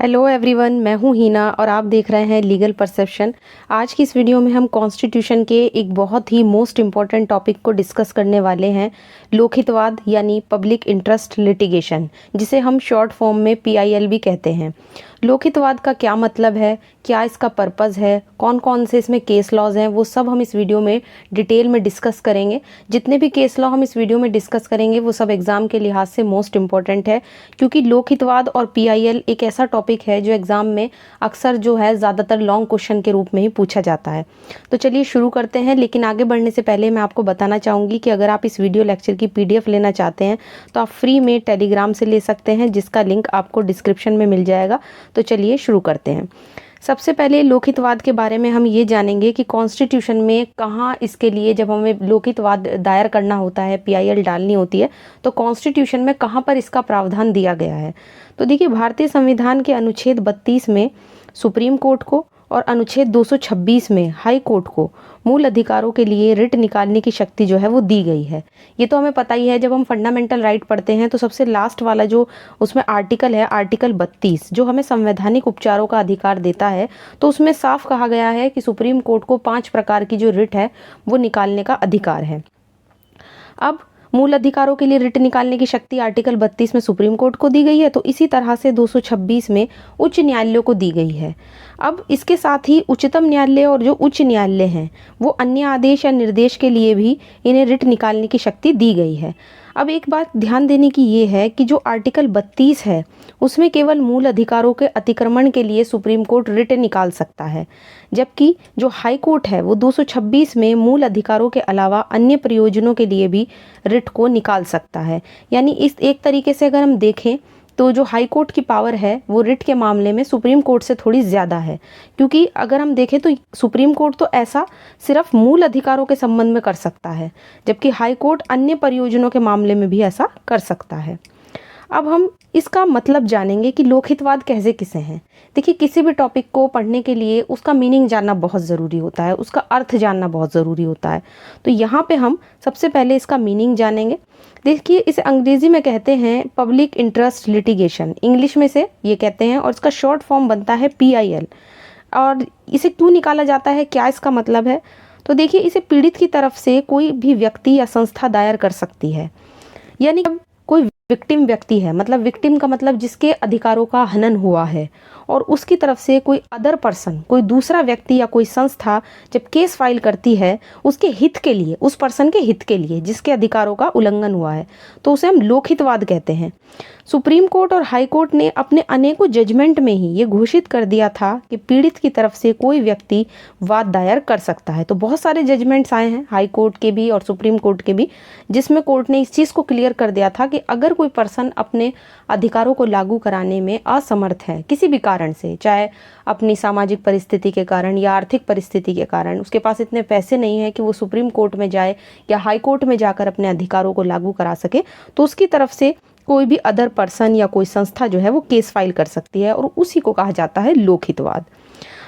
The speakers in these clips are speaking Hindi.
हेलो एवरीवन, मैं हूं हीना और आप देख रहे हैं लीगल परसेप्शन। आज की इस वीडियो में हम कॉन्स्टिट्यूशन के एक बहुत ही मोस्ट इम्पॉर्टेंट टॉपिक को डिस्कस करने वाले हैं, लोकहितवाद यानी पब्लिक इंटरेस्ट लिटिगेशन, जिसे हम शॉर्ट फॉर्म में PIL भी कहते हैं। लोकहितवाद का क्या मतलब है, क्या इसका पर्पज़ है, कौन कौन से इसमें केस लॉज हैं, वो सब हम इस वीडियो में डिटेल में डिस्कस करेंगे। जितने भी केस लॉ हम इस वीडियो में डिस्कस करेंगे वो सब एग्ज़ाम के लिहाज से मोस्ट इम्पॉर्टेंट है, क्योंकि लोकहितवाद और PIL एक ऐसा टॉपिक है जो एग्ज़ाम में अक्सर जो है ज़्यादातर लॉन्ग क्वेश्चन के रूप में ही पूछा जाता है। तो चलिए शुरू करते हैं, लेकिन आगे बढ़ने से पहले मैं आपको बताना चाहूँगी कि अगर आप इस वीडियो लेक्चर की PDF लेना चाहते हैं तो आप फ्री में टेलीग्राम से ले सकते हैं, जिसका लिंक आपको डिस्क्रिप्शन में मिल जाएगा। तो चलिए शुरू करते हैं। सबसे पहले लोकहितवाद के बारे में हम ये जानेंगे कि कॉन्स्टिट्यूशन में कहाँ इसके लिए, जब हमें लोकहितवाद दायर करना होता है, PIL डालनी होती है, तो कॉन्स्टिट्यूशन में कहाँ पर इसका प्रावधान दिया गया है। तो देखिए, भारतीय संविधान के अनुच्छेद 32 में सुप्रीम कोर्ट को और अनुच्छेद 226 में हाई कोर्ट को मूल अधिकारों के लिए रिट निकालने की शक्ति जो है वो दी गई है। ये तो हमें पता ही है, जब हम फंडामेंटल राइट पढ़ते हैं तो सबसे लास्ट वाला जो उसमें आर्टिकल है, आर्टिकल 32, जो हमें संवैधानिक उपचारों का अधिकार देता है, तो उसमें साफ कहा गया है कि सुप्रीम कोर्ट को 5 प्रकार की जो रिट है वो निकालने का अधिकार है। अब मूल अधिकारों के लिए रिट निकालने की शक्ति आर्टिकल 32 में सुप्रीम कोर्ट को दी गई है, तो इसी तरह से 226 में उच्च न्यायालयों को दी गई है। अब इसके साथ ही उच्चतम न्यायालय और जो उच्च न्यायालय हैं वो अन्य आदेश या निर्देश के लिए भी इन्हें रिट निकालने की शक्ति दी गई है। अब एक बात ध्यान देने की ये है कि जो आर्टिकल 32 है उसमें केवल मूल अधिकारों के अतिक्रमण के लिए सुप्रीम कोर्ट रिट निकाल सकता है, जबकि जो हाई कोर्ट है वो 226 में मूल अधिकारों के अलावा अन्य प्रयोजनों के लिए भी रिट को निकाल सकता है। यानी इस एक तरीके से अगर हम देखें तो जो हाई कोर्ट की पावर है वो रिट के मामले में सुप्रीम कोर्ट से थोड़ी ज़्यादा है, क्योंकि अगर हम देखें तो सुप्रीम कोर्ट तो ऐसा सिर्फ मूल अधिकारों के संबंध में कर सकता है, जबकि हाई कोर्ट अन्य परियोजनों के मामले में भी ऐसा कर सकता है। अब हम इसका मतलब जानेंगे कि लोकहितवाद कैसे किसे हैं। देखिए, किसी भी टॉपिक को पढ़ने के लिए उसका मीनिंग जानना बहुत ज़रूरी होता है, उसका अर्थ जानना बहुत ज़रूरी होता है। तो यहाँ पे हम सबसे पहले इसका मीनिंग जानेंगे। देखिए, इसे अंग्रेज़ी में कहते हैं पब्लिक इंटरेस्ट लिटिगेशन, इंग्लिश में से ये कहते हैं, और इसका शॉर्ट फॉर्म बनता है PIL। और इसे क्यों निकाला जाता है, क्या इसका मतलब है, तो देखिए, इसे पीड़ित की तरफ से कोई भी व्यक्ति या संस्था दायर कर सकती है। यानी कोई विक्टिम व्यक्ति है, मतलब विक्टिम का मतलब जिसके अधिकारों का हनन हुआ है, और उसकी तरफ से कोई अदर पर्सन, कोई दूसरा व्यक्ति या कोई संस्था जब केस फाइल करती है उसके हित के लिए, उस पर्सन के हित के लिए जिसके अधिकारों का उल्लंघन हुआ है, तो उसे हम लोकहितवाद कहते हैं। सुप्रीम कोर्ट और हाई कोर्ट ने अपने अनेकों जजमेंट में ही ये घोषित कर दिया था कि पीड़ित की तरफ से कोई व्यक्ति वाद दायर कर सकता है। तो बहुत सारे जजमेंट्स आए हैं हाई कोर्ट के भी और सुप्रीम कोर्ट के भी, जिसमें कोर्ट ने इस चीज़ को क्लियर कर दिया था कि अगर कोई पर्सन अपने अधिकारों को लागू कराने में असमर्थ है किसी भी कारण से, चाहे अपनी सामाजिक परिस्थिति के कारण या आर्थिक परिस्थिति के कारण, उसके पास इतने पैसे नहीं है कि वो सुप्रीम कोर्ट में जाए या हाई कोर्ट में जाकर अपने अधिकारों को लागू करा सके, तो उसकी तरफ से कोई भी अदर पर्सन या कोई संस्था जो है वो केस फाइल कर सकती है, और उसी को कहा जाता है लोकहितवाद।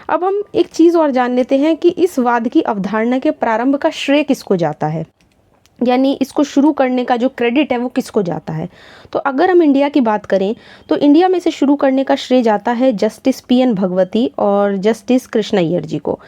अब हम एक चीज़ और जान लेते हैं कि इस वाद की अवधारणा के प्रारंभ का श्रेय किसको जाता है, यानी इसको शुरू करने का जो क्रेडिट है वो किसको जाता है। तो अगर हम इंडिया की बात करें तो इंडिया में से शुरू करने का श्रेय जाता है जस्टिस PN भगवती और जस्टिस कृष्णैयर जी को।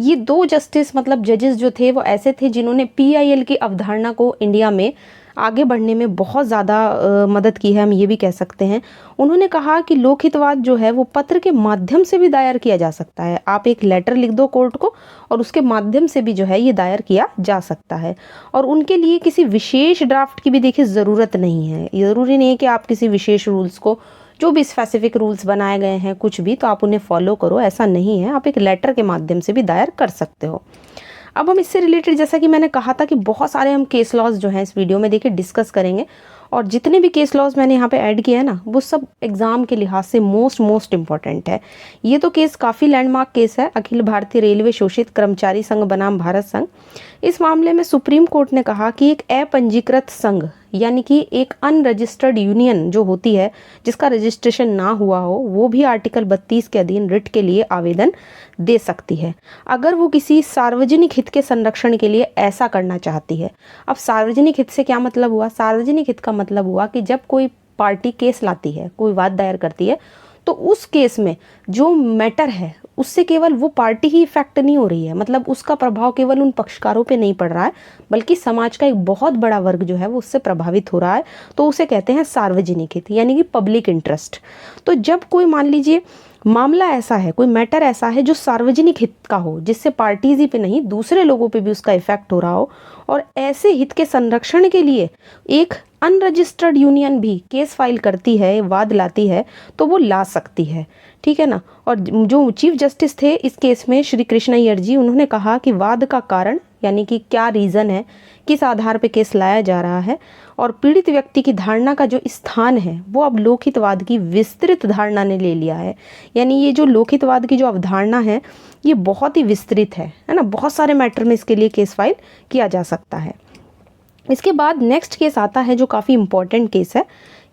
ये दो जस्टिस, मतलब जजेस जो थे, वो ऐसे थे जिन्होंने PIL की अवधारणा को इंडिया में आगे बढ़ने में बहुत ज़्यादा मदद की है, हम ये भी कह सकते हैं। उन्होंने कहा कि लोकहितवाद जो है वो पत्र के माध्यम से भी दायर किया जा सकता है। आप एक लेटर लिख दो कोर्ट को और उसके माध्यम से भी जो है ये दायर किया जा सकता है, और उनके लिए किसी विशेष ड्राफ्ट की भी देखिए ज़रूरत नहीं है। ज़रूरी नहीं है कि आप किसी विशेष रूल्स को, जो भी स्पेसिफिक रूल्स बनाए गए हैं कुछ भी, तो आप उन्हें फॉलो करो, ऐसा नहीं है। आप एक लेटर के माध्यम से भी दायर कर सकते हो। अब हम इससे रिलेटेड, जैसा कि मैंने कहा था कि बहुत सारे हम केस लॉज जो हैं इस वीडियो में देखिए डिस्कस करेंगे, और जितने भी केस लॉज मैंने यहाँ पे ऐड किए हैं ना, वो सब एग्जाम के लिहाज से मोस्ट इम्पॉर्टेंट है। ये तो केस काफ़ी लैंडमार्क केस है, अखिल भारतीय रेलवे शोषित कर्मचारी संघ बनाम भारत संघ। इस मामले में सुप्रीम कोर्ट ने कहा कि एक अपंजीकृत संघ, यानी कि एक अनरजिस्टर्ड यूनियन जो होती है, जिसका रजिस्ट्रेशन ना हुआ हो, वो भी आर्टिकल 32 के अधीन रिट के लिए आवेदन दे सकती है, अगर वो किसी सार्वजनिक हित के संरक्षण के लिए ऐसा करना चाहती है। अब सार्वजनिक हित से क्या मतलब हुआ, सार्वजनिक हित का मतलब हुआ कि जब कोई पार्टी केस लाती है, कोई वाद दायर करती है, तो उस केस में जो मैटर है उससे केवल वो पार्टी ही इफेक्ट नहीं हो रही है, मतलब उसका प्रभाव केवल उन पक्षकारों पे नहीं पड़ रहा है, बल्कि समाज का एक बहुत बड़ा वर्ग जो है वो उससे प्रभावित हो रहा है। तो उसे कहते हैं सार्वजनिक हित, यानी कि पब्लिक इंटरेस्ट। तो जब कोई मान लीजिए मामला ऐसा है, कोई मैटर ऐसा है जो सार्वजनिक हित का हो, जिससे पार्टीज ही पे नहीं दूसरे लोगों पे भी उसका इफेक्ट हो रहा हो, और ऐसे हित के संरक्षण के लिए एक अनरजिस्टर्ड यूनियन भी केस फाइल करती है, वाद लाती है, तो वो ला सकती है, ठीक है ना। और जो चीफ जस्टिस थे इस केस में श्री कृष्ण अय्यर जी, उन्होंने कहा कि वाद का कारण यानी कि क्या रीज़न है, किस आधार पे केस लाया जा रहा है, और पीड़ित व्यक्ति की धारणा का जो स्थान है वो अब लोकहितवाद की विस्तृत धारणा ने ले लिया है। यानी ये जो लोकहितवाद की जो अवधारणा है ये बहुत ही विस्तृत है ना, बहुत सारे मैटर में इसके लिए केस फाइल किया जा सकता है। इसके बाद नेक्स्ट केस आता है जो काफ़ी इंपॉर्टेंट केस है।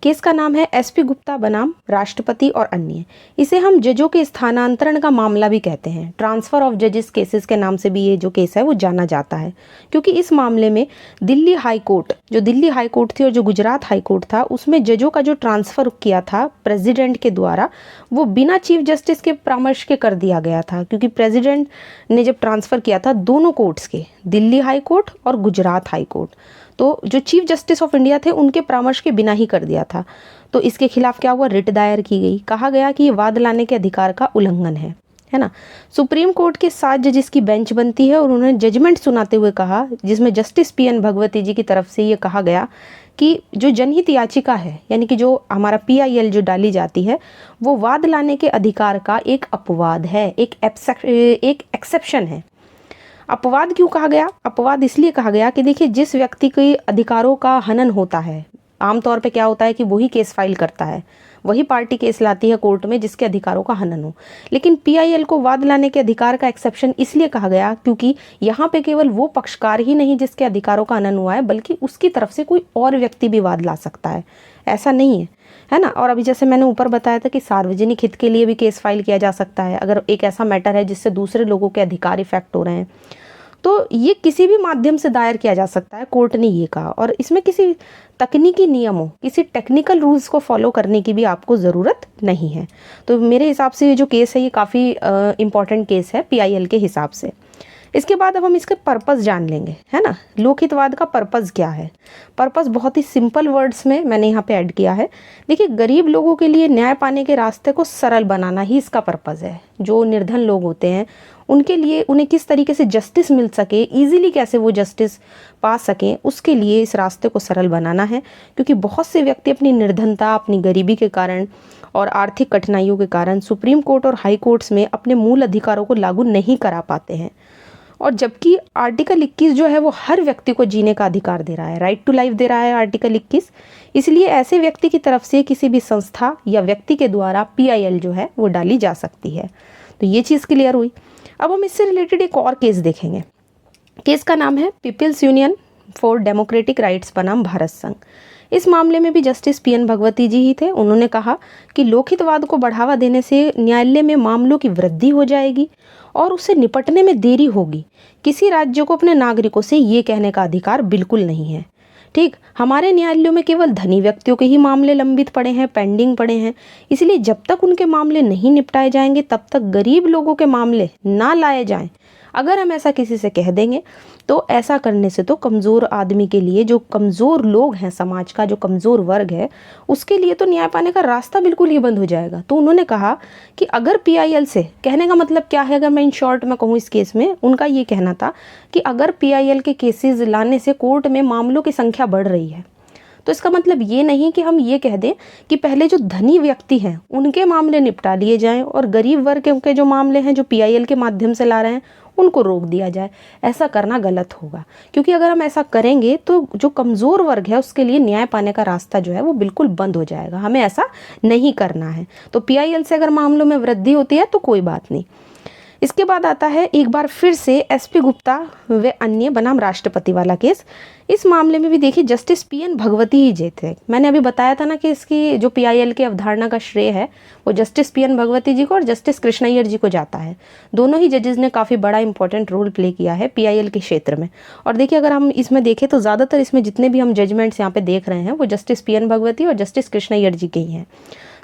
केस का नाम है एसपी गुप्ता बनाम राष्ट्रपति और अन्य। इसे हम जजों के स्थानांतरण का मामला भी कहते हैं, ट्रांसफर ऑफ जजेस केसेस के नाम से भी ये जो केस है वो जाना जाता है, क्योंकि इस मामले में दिल्ली हाई कोर्ट, जो दिल्ली हाई कोर्ट थी और जो गुजरात हाई कोर्ट था, उसमें जजों का जो ट्रांसफ़र किया था प्रेसिडेंट के द्वारा, वो बिना चीफ जस्टिस के परामर्श के कर दिया गया था। क्योंकि प्रेसिडेंट ने जब ट्रांसफ़र किया था दोनों कोर्ट्स के, दिल्ली हाई कोर्ट और गुजरात हाई कोर्ट, तो जो चीफ जस्टिस ऑफ इंडिया थे उनके परामर्श के बिना ही कर दिया था। तो इसके खिलाफ क्या हुआ, रिट दायर की गई। कहा गया कि ये वाद लाने के अधिकार का उल्लंघन है ना। सुप्रीम कोर्ट के 7 जजेस की बेंच बनती है और उन्होंने जजमेंट सुनाते हुए कहा, जिसमें जस्टिस पीएन भगवती जी की तरफ से ये कहा गया कि जो जनहित याचिका है, यानी कि जो हमारा पीआईएल जो डाली जाती है, वो वाद लाने के अधिकार का एक अपवाद है, एक एक्सेप्शन है। अपवाद क्यों कहा गया? अपवाद इसलिए कहा गया कि देखिए, जिस व्यक्ति के अधिकारों का हनन होता है, आमतौर पे क्या होता है कि वही केस फाइल करता है, वही पार्टी केस लाती है कोर्ट में जिसके अधिकारों का हनन हो। लेकिन पीआईएल को वाद लाने के अधिकार का एक्सेप्शन इसलिए कहा गया क्योंकि यहाँ पे केवल वो पक्षकार ही नहीं जिसके अधिकारों का हनन हुआ है, बल्कि उसकी तरफ से कोई और व्यक्ति भी वाद ला सकता है, ऐसा नहीं है ना। और अभी जैसे मैंने ऊपर बताया था कि सार्वजनिक हित के लिए भी केस फाइल किया जा सकता है, अगर एक ऐसा मैटर है जिससे दूसरे लोगों के अधिकार इफेक्ट हो रहे हैं, तो ये किसी भी माध्यम से दायर किया जा सकता है, कोर्ट ने ये कहा। और इसमें किसी तकनीकी नियमों, किसी टेक्निकल रूल्स को फॉलो करने की भी आपको ज़रूरत नहीं है। तो मेरे हिसाब से ये जो केस है ये काफ़ी इम्पॉर्टेंट केस है पीआईएल के हिसाब से। इसके बाद अब हम इसके पर्पस जान लेंगे, है ना। लोकहितवाद का पर्पस क्या है? पर्पस बहुत ही सिंपल वर्ड्स में मैंने यहाँ पे ऐड किया है। देखिए, गरीब लोगों के लिए न्याय पाने के रास्ते को सरल बनाना ही इसका पर्पस है। जो निर्धन लोग होते हैं उनके लिए, उन्हें किस तरीके से जस्टिस मिल सके, इजीली कैसे वो जस्टिस पा सकें, उसके लिए इस रास्ते को सरल बनाना है। क्योंकि बहुत से व्यक्ति अपनी निर्धनता, अपनी गरीबी के कारण और आर्थिक कठिनाइयों के कारण सुप्रीम कोर्ट और हाई कोर्ट्स में अपने मूल अधिकारों को लागू नहीं करा पाते हैं। और जबकि आर्टिकल 21 जो है वो हर व्यक्ति को जीने का अधिकार दे रहा है, राइट टू लाइफ दे रहा है आर्टिकल 21। इसलिए ऐसे व्यक्ति की तरफ से किसी भी संस्था या व्यक्ति के द्वारा पीआईएल जो है वो डाली जा सकती है। तो ये चीज़ क्लियर हुई। अब हम इससे रिलेटेड एक और केस देखेंगे। केस का नाम है people's union for democratic rights बनाम भारत संघ। इस मामले में भी जस्टिस पीएन भगवती जी ही थे। उन्होंने कहा कि लोकहितवाद को बढ़ावा देने से न्यायालय में मामलों की वृद्धि हो जाएगी और उससे निपटने में देरी होगी। किसी राज्य को अपने नागरिकों से ये कहने का अधिकार बिल्कुल नहीं है। ठीक, हमारे न्यायालयों में केवल धनी व्यक्तियों के ही मामले लंबित पड़े हैं, पेंडिंग पड़े हैं। इसलिए जब तक उनके मामले नहीं निपटाए जाएंगे तब तक गरीब लोगों के मामले ना लाए जाएं। अगर हम ऐसा किसी से कह देंगे तो ऐसा करने से तो कमज़ोर आदमी के लिए, जो कमज़ोर लोग हैं समाज का, जो कमज़ोर वर्ग है, उसके लिए तो न्याय पाने का रास्ता बिल्कुल ही बंद हो जाएगा। तो उन्होंने कहा कि अगर पीआईएल से, कहने का मतलब क्या है, अगर मैं इन शॉर्ट में कहूँ इस केस में, उनका ये कहना था कि अगर पीआईएल के केसेस लाने से कोर्ट में मामलों की संख्या बढ़ रही है, तो इसका मतलब ये नहीं कि हम ये कह दें कि पहले जो धनी व्यक्ति हैं उनके मामले निपटा लिए जाएं और गरीब वर्ग के जो मामले हैं जो पीआईएल के माध्यम से ला रहे हैं उनको रोक दिया जाए। ऐसा करना गलत होगा, क्योंकि अगर हम ऐसा करेंगे तो जो कमज़ोर वर्ग है उसके लिए न्याय पाने का रास्ता जो है वो बिल्कुल बंद हो जाएगा। हमें ऐसा नहीं करना है। तो पीआईएल से अगर मामलों में वृद्धि होती है तो कोई बात नहीं। इसके बाद आता है एक बार फिर से एसपी गुप्ता व अन्य बनाम राष्ट्रपति वाला केस। इस मामले में भी देखिए जस्टिस पीएन भगवती ही जे थे। मैंने अभी बताया था ना कि इसकी जो पीआईएल के अवधारणा का श्रेय है वो जस्टिस पीएन भगवती जी को और जस्टिस कृष्ण अय्यर जी को जाता है। दोनों ही जजेस ने काफ़ी बड़ा इंपॉर्टेंट रोल प्ले किया है पीआईएल के क्षेत्र में। और देखिए, अगर हम इसमें देखें तो ज़्यादातर इसमें जितने भी हम जजमेंट्स यहाँ पे देख रहे हैं वो जस्टिस पीएन भगवती और जस्टिस कृष्ण अय्यर जी के ही हैं।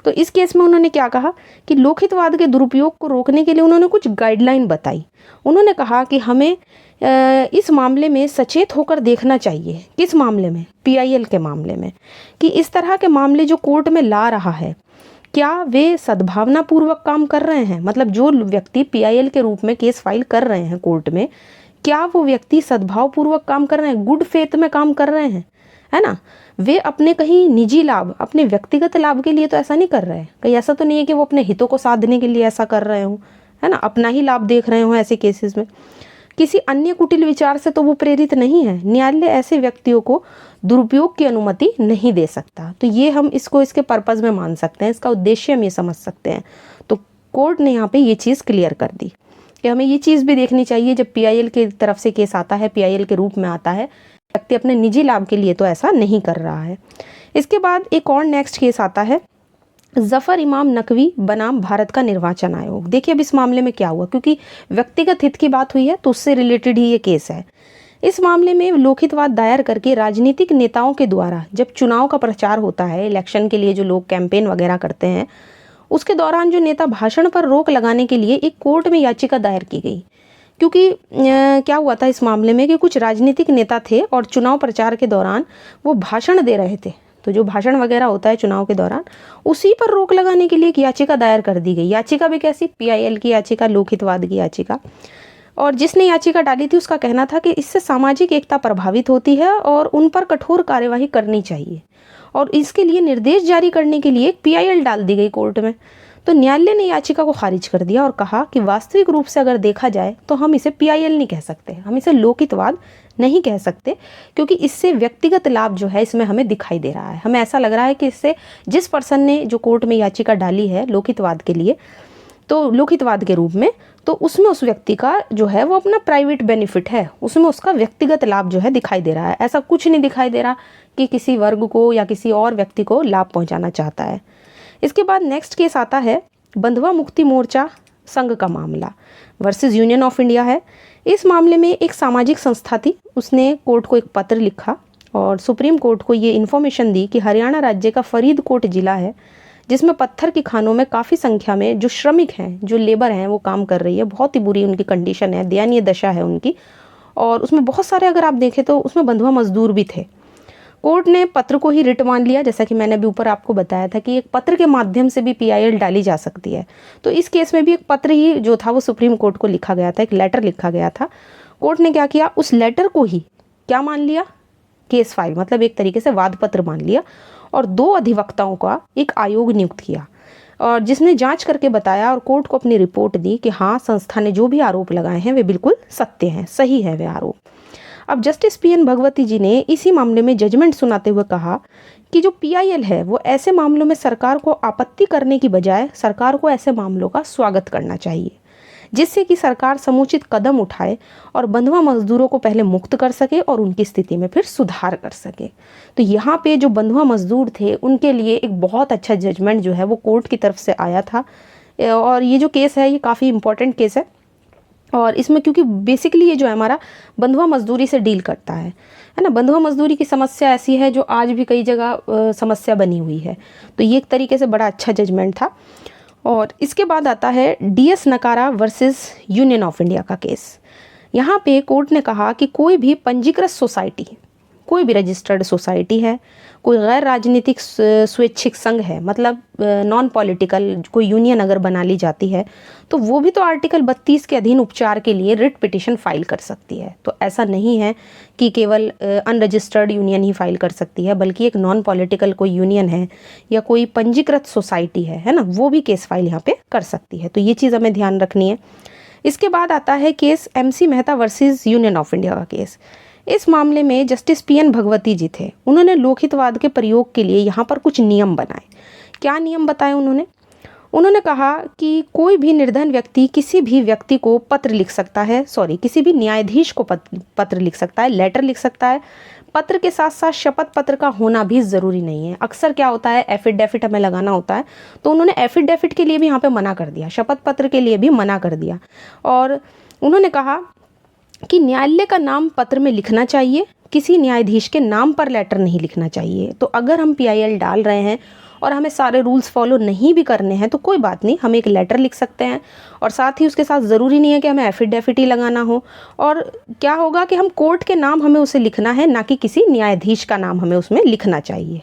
तो इस केस में उन्होंने क्या कहा कि लोकहितवाद के दुरुपयोग को रोकने के लिए उन्होंने कुछ गाइडलाइन बताई। उन्होंने कहा कि हमें इस मामले में सचेत होकर देखना चाहिए। किस मामले में? पीआईएल के मामले में, कि इस तरह के मामले जो कोर्ट में ला रहा है क्या वे सद्भावनापूर्वक काम कर रहे हैं, मतलब जो व्यक्ति पीआईएल के रूप में केस फाइल कर रहे हैं कोर्ट में, क्या वो व्यक्ति सद्भावपूर्वक काम कर रहे हैं, गुड फेथ में काम कर रहे हैं, है ना। वे अपने कहीं निजी लाभ, अपने व्यक्तिगत लाभ के लिए तो ऐसा नहीं कर रहे हैं, कहीं ऐसा तो नहीं है कि वो अपने हितों को साधने के लिए ऐसा कर रहे हो, है ना, अपना ही लाभ देख रहे हो ऐसे केसेस में। किसी अन्य कुटिल विचार से तो वो प्रेरित नहीं है। न्यायालय ऐसे व्यक्तियों को दुरुपयोग की अनुमति नहीं दे सकता। तो ये हम इसको इसके पर्पज़ में मान सकते हैं, इसका उद्देश्य हम ये समझ सकते हैं। तो कोर्ट ने यहाँ पे ये चीज़ क्लियर कर दी कि हमें ये चीज़ भी देखनी चाहिए, जब पीआईएल की तरफ से केस आता है, पीआईएल के रूप में आता है, व्यक्ति अपने निजी लाभ के लिए तो ऐसा नहीं कर रहा है। इसके बाद एक और नेक्स्ट केस आता है जफ़र इमाम नकवी बनाम भारत का निर्वाचन आयोग। देखिए अब इस मामले में क्या हुआ, क्योंकि व्यक्तिगत हित की बात हुई है तो उससे रिलेटेड ही ये केस है। इस मामले में लोकहितवाद दायर करके राजनीतिक नेताओं के द्वारा जब चुनाव का प्रचार होता है, इलेक्शन के लिए जो लोग कैंपेन वगैरह करते हैं, उसके दौरान जो नेता भाषण पर रोक लगाने के लिए एक कोर्ट में याचिका दायर की गई। क्योंकि क्या हुआ था इस मामले में कि कुछ राजनीतिक नेता थे और चुनाव प्रचार के दौरान वो भाषण दे रहे थे, तो जो भाषण वगैरह होता है चुनाव के दौरान, उसी पर रोक लगाने के लिए एक याचिका दायर कर दी गई। याचिका भी कैसी? पीआईएल की याचिका, लोकहितवाद की याचिका। और जिसने याचिका डाली थी उसका कहना था कि इससे सामाजिक एकता प्रभावित होती है और उन पर कठोर कार्यवाही करनी चाहिए, और इसके लिए निर्देश जारी करने के लिए एक पीआईएल डाल दी गई कोर्ट में। तो न्यायालय ने याचिका को खारिज कर दिया और कहा कि वास्तविक रूप से अगर देखा जाए तो हम इसे पीआईएल नहीं कह सकते, हम इसे लोकहितवाद नहीं कह सकते, क्योंकि इससे व्यक्तिगत लाभ जो है इसमें हमें दिखाई दे रहा है। हमें ऐसा लग रहा है कि इससे जिस पर्सन ने जो कोर्ट में याचिका डाली है लोकहितवाद के लिए, तो लोकहितवाद के रूप में, तो उसमें उस व्यक्ति का जो है वो अपना प्राइवेट बेनिफिट है, उसमें उसका व्यक्तिगत लाभ जो है दिखाई दे रहा है। ऐसा कुछ नहीं दिखाई दे रहा कि किसी वर्ग को या किसी और व्यक्ति को लाभ पहुंचाना चाहता है। इसके बाद नेक्स्ट केस आता है बंधुआ मुक्ति मोर्चा संघ का मामला वर्सेस यूनियन ऑफ इंडिया है। इस मामले में एक सामाजिक संस्था थी, उसने कोर्ट को एक पत्र लिखा और सुप्रीम कोर्ट को ये इन्फॉर्मेशन दी कि हरियाणा राज्य का फरीदकोट जिला है, जिसमें पत्थर की खानों में काफ़ी संख्या में जो श्रमिक हैं, जो लेबर हैं, वो काम कर रही है। बहुत ही बुरी उनकी कंडीशन है, दयनीय दशा है उनकी, और उसमें बहुत सारे, अगर आप देखें तो उसमें बंधुआ मजदूर भी थे। कोर्ट ने पत्र को ही रिट मान लिया, जैसा कि मैंने अभी ऊपर आपको बताया था कि एक पत्र के माध्यम से भी पीआईएल डाली जा सकती है। तो इस केस में भी एक पत्र ही जो था वो सुप्रीम कोर्ट को लिखा गया था, एक लेटर लिखा गया था। कोर्ट ने क्या किया, उस लेटर को ही क्या मान लिया, केस फाइल, मतलब एक तरीके से वाद पत्र मान लिया, और 2 अधिवक्ताओं का एक आयोग नियुक्त किया, और जिसने जांच करके बताया और कोर्ट को अपनी रिपोर्ट दी कि हाँ, संस्था ने जो भी आरोप लगाए हैं वे बिल्कुल सत्य हैं, सही है वे आरोप। अब जस्टिस पीएन भगवती जी ने इसी मामले में जजमेंट सुनाते हुए कहा कि जो पीआईएल है वो ऐसे मामलों में सरकार को आपत्ति करने की बजाय सरकार को ऐसे मामलों का स्वागत करना चाहिए, जिससे कि सरकार समुचित कदम उठाए और बंधुआ मजदूरों को पहले मुक्त कर सके और उनकी स्थिति में फिर सुधार कर सके। तो यहाँ पे जो बंधुआ मजदूर थे उनके लिए एक बहुत अच्छा जजमेंट जो है वो कोर्ट की तरफ से आया था। और ये जो केस है ये काफ़ी इंपॉर्टेंट केस है, और इसमें क्योंकि बेसिकली ये जो है हमारा बंधुआ मजदूरी से डील करता है ना। बंधुआ मजदूरी की समस्या ऐसी है जो आज भी कई जगह समस्या बनी हुई है। तो ये एक तरीके से बड़ा अच्छा जजमेंट था। और इसके बाद आता है डीएस नकारा वर्सेस यूनियन ऑफ इंडिया का केस। यहाँ पे कोर्ट ने कहा कि कोई भी पंजीकृत सोसाइटी, कोई भी रजिस्टर्ड सोसाइटी है, कोई गैर राजनीतिक स्वैच्छिक संघ है, मतलब नॉन पॉलिटिकल कोई यूनियन अगर बना ली जाती है तो वो भी तो आर्टिकल 32 के अधीन उपचार के लिए रिट पिटिशन फाइल कर सकती है। तो ऐसा नहीं है कि केवल अनरजिस्टर्ड यूनियन ही फाइल कर सकती है, बल्कि एक नॉन पॉलिटिकल कोई यूनियन है या कोई पंजीकृत सोसाइटी है ना, वो भी केस फाइल यहाँ पे कर सकती है। तो ये चीज़ हमें ध्यान रखनी है। इसके बाद आता है case MC Mehta versus union of India का केस। इस मामले में जस्टिस पीएन भगवती जी थे, उन्होंने लोकहितवाद के प्रयोग के लिए यहाँ पर कुछ नियम बनाए। क्या नियम बताए उन्होंने कहा कि कोई भी निर्धन व्यक्ति किसी भी व्यक्ति को पत्र लिख सकता है, किसी भी न्यायाधीश को पत्र लिख सकता है, लेटर लिख सकता है। पत्र के साथ साथ शपथ पत्र का होना भी ज़रूरी नहीं है। अक्सर क्या होता है, एफिडेविट हमें लगाना होता है, तो उन्होंने एफिडेविट के लिए भी यहाँ पे मना कर दिया, शपथ पत्र के लिए भी मना कर दिया। और उन्होंने कहा कि न्यायालय का नाम पत्र में लिखना चाहिए, किसी न्यायाधीश के नाम पर लेटर नहीं लिखना चाहिए। तो अगर हम पीआईएल डाल रहे हैं और हमें सारे रूल्स फॉलो नहीं भी करने हैं तो कोई बात नहीं, हम एक लेटर लिख सकते हैं। और साथ ही उसके साथ ज़रूरी नहीं है कि हमें एफिडेविट ही लगाना हो। और क्या होगा कि हम कोर्ट के नाम हमें उसे लिखना है, ना कि किसी न्यायाधीश का नाम हमें उसमें लिखना चाहिए।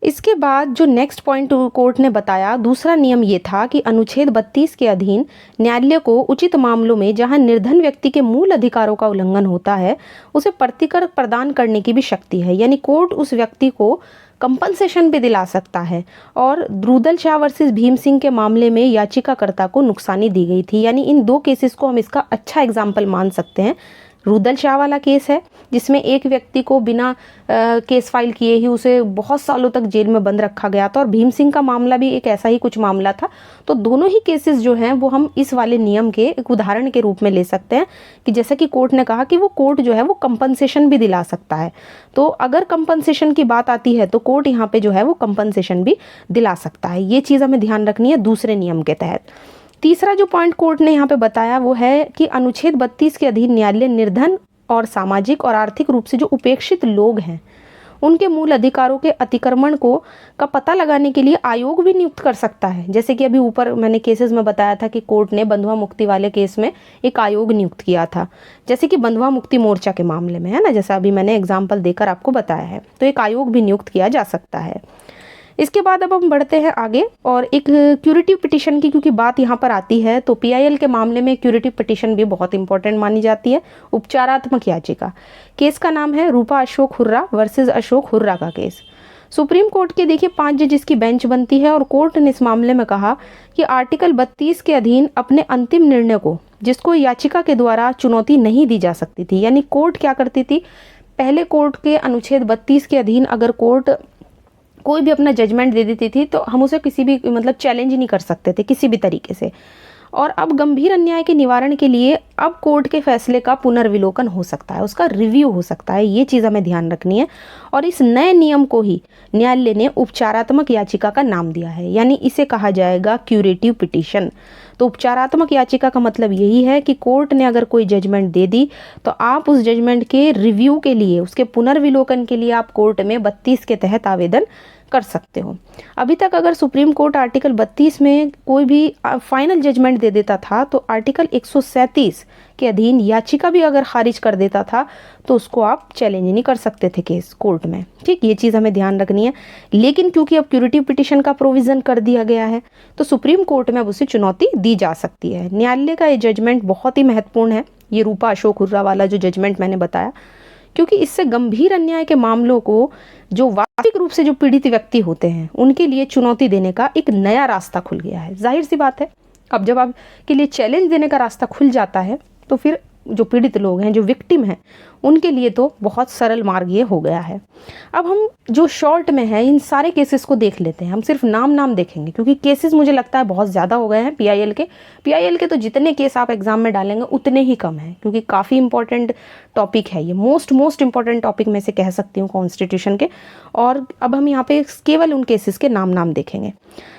इसके बाद जो नेक्स्ट पॉइंट कोर्ट ने बताया, दूसरा नियम ये था कि अनुच्छेद 32 के अधीन न्यायालय को उचित मामलों में जहां निर्धन व्यक्ति के मूल अधिकारों का उल्लंघन होता है उसे प्रतिकर प्रदान करने की भी शक्ति है। यानी कोर्ट उस व्यक्ति को कंपनसेशन भी दिला सकता है। और द्रुदल शाह वर्सेस भीम सिंह के मामले में याचिकाकर्ता को नुकसानी दी गई थी। यानी इन दो केसेस को हम इसका अच्छा एग्जाम्पल मान सकते हैं। रुदल शाह वाला केस है जिसमें एक व्यक्ति को बिना केस फाइल किए ही उसे बहुत सालों तक जेल में बंद रखा गया था, और भीम सिंह का मामला भी एक ऐसा ही कुछ मामला था। तो दोनों ही केसेस जो हैं वो हम इस वाले नियम के एक उदाहरण के रूप में ले सकते हैं कि जैसा कि कोर्ट ने कहा कि वो कोर्ट जो है वो कंपनसेशन भी दिला सकता है। तो अगर कंपनसेशन की बात आती है तो कोर्ट यहाँ पे जो है वो कंपनसेशन भी दिला सकता है। ये चीज़ हमें ध्यान रखनी है दूसरे नियम के तहत। तीसरा जो पॉइंट कोर्ट ने यहाँ पे बताया वो है कि अनुच्छेद 32 के अधीन न्यायालय निर्धन और सामाजिक और आर्थिक रूप से जो उपेक्षित लोग हैं उनके मूल अधिकारों के अतिक्रमण का पता लगाने के लिए आयोग भी नियुक्त कर सकता है। जैसे कि अभी ऊपर मैंने केसेस में बताया था कि कोर्ट ने बंधुआ मुक्ति वाले केस में एक आयोग नियुक्त किया था, जैसे कि बंधुआ मुक्ति मोर्चा के मामले में, है ना, जैसा अभी मैंने एग्जाम्पल देकर आपको बताया है। तो एक आयोग भी नियुक्त किया जा सकता है। इसके बाद अब हम बढ़ते हैं आगे और एक क्यूरेटिव पिटीशन की क्योंकि बात यहाँ पर आती है, तो पीआईएल के मामले में क्यूरेटिव पिटीशन भी बहुत इंपॉर्टेंट मानी जाती है। उपचारात्मक याचिका, केस का नाम है रूपा अशोक हुर्रा वर्सेस अशोक हुर्रा का केस। सुप्रीम कोर्ट के देखिए 5 जजेस की बेंच बनती है और कोर्ट ने इस मामले में कहा कि आर्टिकल 32 के अधीन अपने अंतिम निर्णय को जिसको याचिका के द्वारा चुनौती नहीं दी जा सकती थी। यानी कोर्ट क्या करती थी, पहले कोर्ट के अनुच्छेद 32 के अधीन अगर कोर्ट कोई भी अपना जजमेंट दे देती थी तो हम उसे किसी भी मतलब चैलेंज नहीं कर सकते थे किसी भी तरीके से। और अब गंभीर अन्याय के निवारण के लिए अब कोर्ट के फैसले का पुनर्विलोकन हो सकता है, उसका रिव्यू हो सकता है। ये चीज़ हमें ध्यान रखनी है। और इस नए नियम को ही न्यायालय ने उपचारात्मक याचिका का नाम दिया है, यानी इसे कहा जाएगा क्यूरेटिव पिटीशन। तो उपचारात्मक याचिका का मतलब यही है कि कोर्ट ने अगर कोई जजमेंट दे दी तो आप उस जजमेंट के रिव्यू के लिए, उसके पुनर्विलोकन के लिए आप कोर्ट में 32 के तहत आवेदन कर सकते हो। अभी तक अगर सुप्रीम कोर्ट आर्टिकल 32 में कोई भी फाइनल जजमेंट दे देता था तो आर्टिकल 137 के अधीन याचिका भी अगर खारिज कर देता था तो उसको आप चैलेंज नहीं कर सकते थे केस कोर्ट में। ठीक, ये चीज़ हमें ध्यान रखनी है। लेकिन क्योंकि अब क्यूरेटिव पिटीशन का प्रोविज़न कर दिया गया है तो सुप्रीम कोर्ट में अब उसे चुनौती दी जा सकती है। न्यायालय का ये जजमेंट बहुत ही महत्वपूर्ण है, ये रूपा अशोक हुर्रा वाला जो जजमेंट मैंने बताया, क्योंकि इससे गंभीर अन्याय के मामलों को जो वास्तविक रूप से जो पीड़ित व्यक्ति होते हैं उनके लिए चुनौती देने का एक नया रास्ता खुल गया है। जाहिर सी बात है, अब जब आपके लिए चैलेंज देने का रास्ता खुल जाता है तो फिर जो पीड़ित लोग हैं, जो विक्टिम हैं, उनके लिए तो बहुत सरल मार्ग ये हो गया है। अब हम जो शॉर्ट में है इन सारे केसेस को देख लेते हैं। हम सिर्फ नाम देखेंगे क्योंकि केसेस मुझे लगता है बहुत ज़्यादा हो गए हैं पीआईएल के तो जितने केस आप एग्जाम में डालेंगे उतने ही कम हैं, क्योंकि काफ़ी इंपॉर्टेंट टॉपिक है ये, मोस्ट इंपॉर्टेंट टॉपिक में से कह सकती हूँ कॉन्स्टिट्यूशन के। और अब हम यहाँ पे केवल उन केसेस के नाम देखेंगे।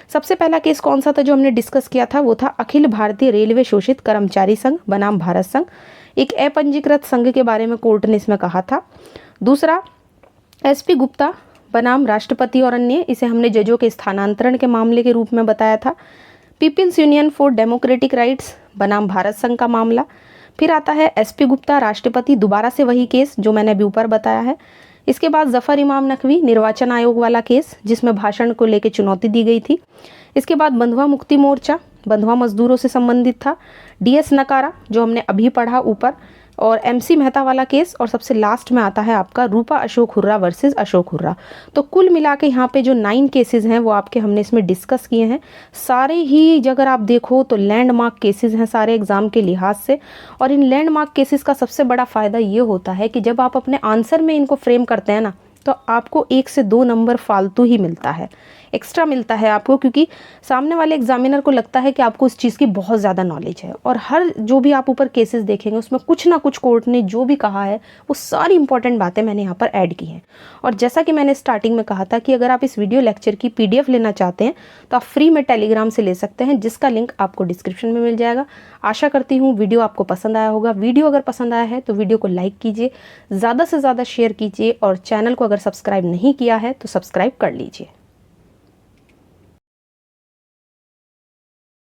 सबसे पहला केस कौन सा था जो हमने डिस्कस किया था, वो था अखिल भारतीय रेलवे शोषित कर्मचारी संघ बनाम भारत संघ। एक अपंजीकृत संघ के बारे में कोर्ट ने इसमें कहा था। दूसरा एसपी गुप्ता बनाम राष्ट्रपति और अन्य, इसे हमने जजों के स्थानांतरण के मामले के रूप में बताया था। People's union for democratic rights बनाम भारत संघ का मामला। फिर आता है एसपी गुप्ता राष्ट्रपति, दोबारा से वही केस जो मैंने अभी ऊपर बताया है। इसके बाद जफर इमाम नकवी निर्वाचन आयोग वाला केस जिसमें भाषण को लेकर चुनौती दी गई थी। इसके बाद बंधुआ मुक्ति मोर्चा, बंधुआ मजदूरों से संबंधित था। डीएस नकारा जो हमने अभी पढ़ा ऊपर, और एमसी मेहता वाला केस, और सबसे लास्ट में आता है आपका रूपा अशोक हुर्रा वर्सेस अशोक हुर्रा। तो कुल मिला के यहाँ पे जो 9 केसेस हैं वो आपके हमने इसमें डिस्कस किए हैं। सारे ही अगर आप देखो तो लैंडमार्क केसेस हैं सारे एग्जाम के लिहाज से। और इन लैंडमार्क केसेस का सबसे बड़ा फ़ायदा ये होता है कि जब आप अपने आंसर में इनको फ्रेम करते हैं ना तो आपको 1 से 2 नंबर फालतू ही मिलता है, एक्स्ट्रा मिलता है आपको, क्योंकि सामने वाले एग्जामिनर को लगता है कि आपको उस चीज़ की बहुत ज़्यादा नॉलेज है। और हर जो भी आप ऊपर केसेस देखेंगे उसमें कुछ ना कुछ कोर्ट ने जो भी कहा है वो सारी इंपॉर्टेंट बातें मैंने यहाँ पर ऐड की हैं। और जैसा कि मैंने स्टार्टिंग में कहा था कि अगर आप इस वीडियो लेक्चर की PDF लेना चाहते हैं तो आप फ्री में टेलीग्राम से ले सकते हैं, जिसका लिंक आपको डिस्क्रिप्शन में मिल जाएगा। आशा करती हूँ वीडियो आपको पसंद आया होगा। वीडियो अगर पसंद आया है तो वीडियो को लाइक कीजिए, ज़्यादा से ज़्यादा शेयर कीजिए, और चैनल को अगर अगर सब्सक्राइब नहीं किया है तो सब्सक्राइब कर लीजिए।